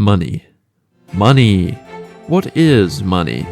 Money. Money. What is money?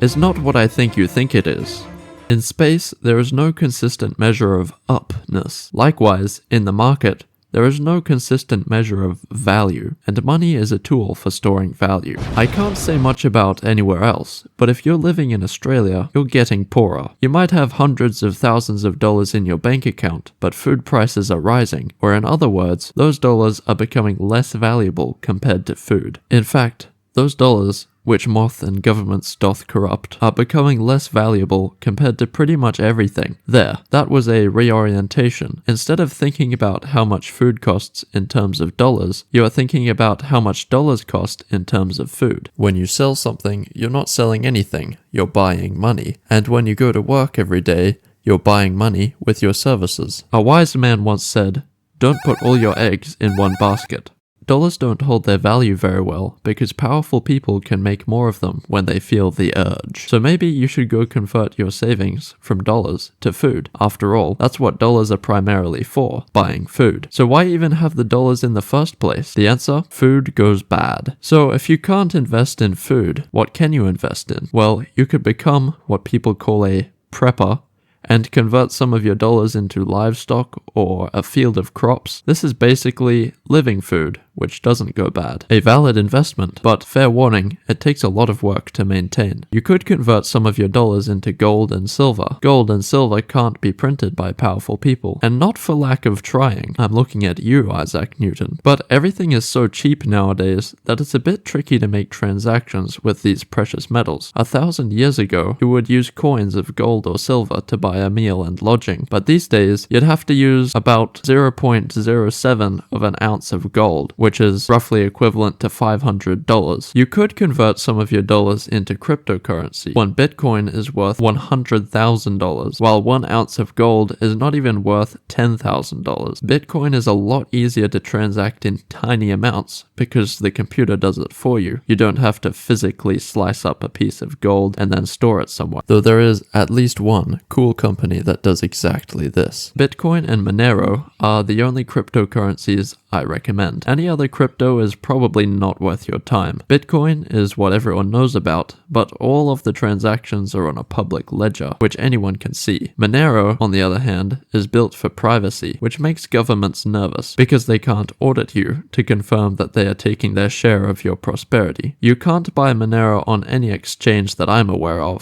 It's not what I think you think it is. In space, there is no consistent measure of upness. Likewise, in the market, there is no consistent measure of value, and money is a tool for storing value. I can't say much about anywhere else, but if you're living in Australia, you're getting poorer. You might have hundreds of thousands of dollars in your bank account, but food prices are rising, or in other words, those dollars are becoming less valuable compared to food. In fact, those dollars, which moth and governments doth corrupt, are becoming less valuable compared to pretty much everything. There, that was a reorientation. Instead of thinking about how much food costs in terms of dollars, you are thinking about how much dollars cost in terms of food. When you sell something, you're not selling anything, you're buying money. And when you go to work every day, you're buying money with your services. A wise man once said, "Don't put all your eggs in one basket." Dollars don't hold their value very well because powerful people can make more of them when they feel the urge. So maybe you should go convert your savings from dollars to food. After all, that's what dollars are primarily for, buying food. So why even have the dollars in the first place? The answer? Food goes bad. So if you can't invest in food, what can you invest in? Well, you could become what people call a prepper, and convert some of your dollars into livestock or a field of crops. This is basically living food, which doesn't go bad. A valid investment, but fair warning, it takes a lot of work to maintain. You could convert some of your dollars into gold and silver. Gold and silver can't be printed by powerful people, and not for lack of trying. I'm looking at you, Isaac Newton. But everything is so cheap nowadays that it's a bit tricky to make transactions with these precious metals. 1,000 years ago, you would use coins of gold or silver to buy a meal and lodging, but these days you'd have to use about 0.07 of an ounce of gold, which is roughly equivalent to $500. You could convert some of your dollars into cryptocurrency. One Bitcoin is worth $100,000, while 1 ounce of gold is not even worth $10,000. Bitcoin is a lot easier to transact in tiny amounts because the computer does it for you. You don't have to physically slice up a piece of gold and then store it somewhere, though there is at least one cool company that does exactly this. Bitcoin and Monero are the only cryptocurrencies I recommend. Any other crypto is probably not worth your time. Bitcoin is what everyone knows about, but all of the transactions are on a public ledger, which anyone can see. Monero, on the other hand, is built for privacy, which makes governments nervous, because they can't audit you to confirm that they are taking their share of your prosperity. You can't buy Monero on any exchange that I'm aware of.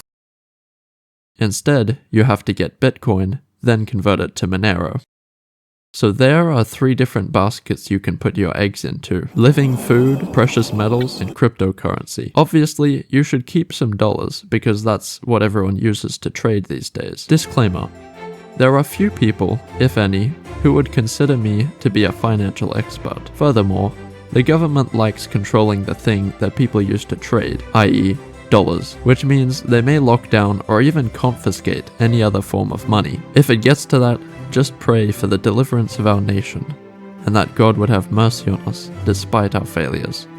Instead, you have to get Bitcoin, then convert it to Monero. So there are 3 different baskets you can put your eggs into: living food, precious metals, and cryptocurrency. Obviously, you should keep some dollars because that's what everyone uses to trade these days. Disclaimer: there are few people, if any, who would consider me to be a financial expert. Furthermore, the government likes controlling the thing that people use to trade, i.e., dollars, which means they may lock down or even confiscate any other form of money. If it gets to that, just pray for the deliverance of our nation, and that God would have mercy on us despite our failures.